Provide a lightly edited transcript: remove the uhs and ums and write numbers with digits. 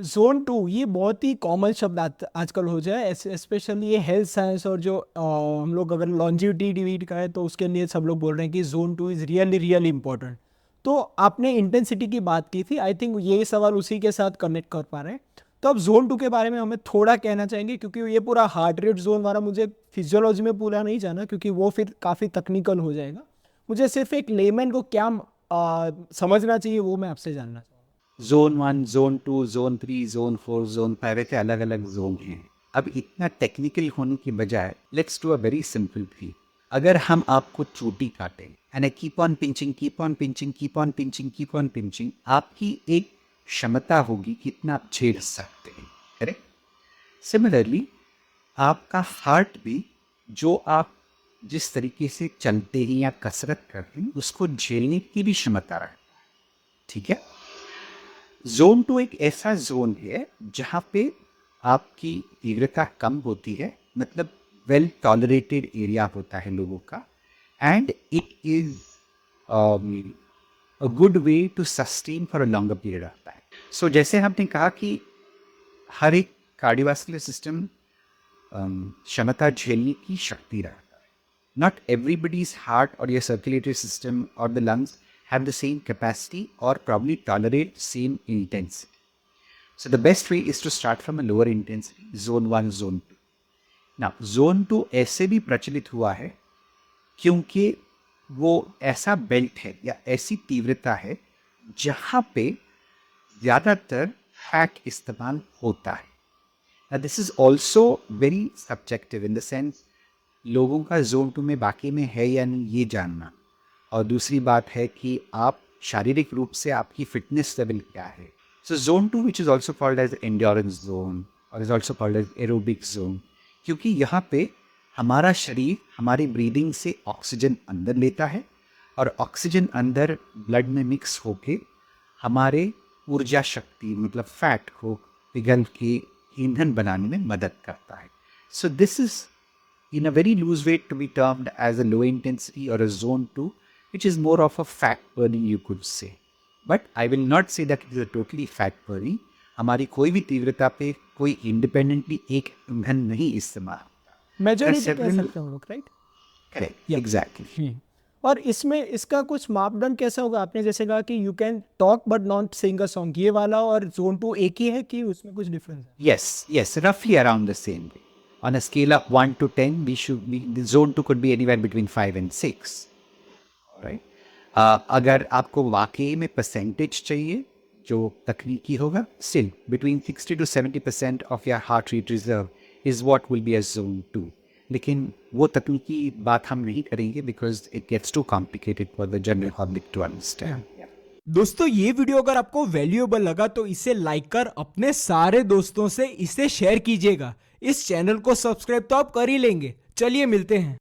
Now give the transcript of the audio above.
Zone two ये बहुत ही common शब्द आजकल हो जाए, स्पेशली ये हेल्थ साइंस और जो हम लोग अगर लॉन्जिविटी का है तो उसके लिए सब लोग बोल रहे हैं कि zone two is really really important. तो आपने इंटेंसिटी की बात की थी, आई थिंक ये सवाल उसी के साथ कनेक्ट कर पा रहे हैं। तो अब जोन टू के बारे में हमें थोड़ा कहना चाहेंगे, क्योंकि ये पूरा हार्ट रेट जोन वाला मुझे फिजियोलॉजी में पूरा नहीं जाना, क्योंकि वो फिर काफ़ी टेक्निकल हो जाएगा। मुझे सिर्फ एक लेमैन को क्या समझना चाहिए वो मैं आपसे जानना चाहूँगा। Zone 1, zone 2, zone 3, zone 4, zone 5 ऐसे अलग अलग जोन हैं। अब इतना टेक्निकल होने की बजाय let's do a very simple thing. अगर हम आपको चोटी काटें and keep on pinching, keep on pinching, keep on pinching, keep on pinching, आपकी एक क्षमता होगी कितना आप झेल सकते हैं। करेक्ट। सिमिलरली आपका हार्ट भी, जो आप जिस तरीके से चलते हैं या कसरत करते हैं उसको झेलने की भी क्षमता रखता है। ठीक है। जोन 2 एक ऐसा जोन है जहाँ पे आपकी तीव्रता कम होती है, मतलब वेल टॉलरेटेड एरिया होता है लोगों का, and it is a good way to sustain for a longer period of time. So जैसे हमने कहा कि हर एक कार्डियोवास्कुलर सिस्टम क्षमता झेलने की शक्ति रखता है। Not everybody's heart or your circulatory system or the lungs have the same capacity or probably tolerate same intensity. So the best way is to start from a lower intensity, zone 1, zone 2. Now, zone 2 ऐसे भी प्रचलित हुआ है क्योंकि वो ऐसा belt है या ऐसी तीव्रता है जहाँ पे ज़्यादातर फैट इस्तेमाल होता है। Now, this is also very subjective in the sense लोगों का जोन 2 में बाकी में है या नहीं ये जानना, और दूसरी बात है कि आप शारीरिक रूप से आपकी फिटनेस लेवल क्या है। So zone 2 which is also called as endurance zone और is also called as aerobic zone, क्योंकि यहाँ पे हमारा शरीर हमारी ब्रीदिंग से ऑक्सीजन अंदर लेता है और ऑक्सीजन अंदर ब्लड में मिक्स होके हमारे ऊर्जा शक्ति मतलब फैट को पिघल के ईंधन बनाने में मदद करता है। So this is in a very loose way to be termed as a low intensity or a zone 2, which is more of a fat burning you could say. But I will not say that it is a totally fat burning. हमारी कोई भी तीव्रता पे कोई independently एक ईंधन नहीं इस्तेमाल होता। मेजोरिटी कह सकते हैं हम लोग, राइट? करेक्ट, या एग्जैक्टली। और इसमें इसका कुछ मापदंड कैसा होगा? आपने जैसे कहा कि you can talk but not sing a song, ये वाला और जोन टू एक ही है कि उसमें कुछ डिफरेंस है? Yes, yes, roughly around the same way. On a scale of 1 to 10, the zone 2 could be anywhere between 5 and 6. Right. अगर आपको वाकई में परसेंटेज चाहिए जो तकनीकी होगा, still between 60 to 70% of your heart rate reserve is what will be a zone 2। लेकिन वो तकनीकी बात हम नहीं करेंगे because it gets too complicated for the general public to understand. दोस्तों ये वीडियो अगर आपको वैल्यूएबल लगा तो इसे लाइक कर अपने सारे दोस्तों से इसे शेयर कीजिएगा। इस चैनल को सब्सक्राइब तो आप कर ही लेंगे। चलिए मिलते हैं।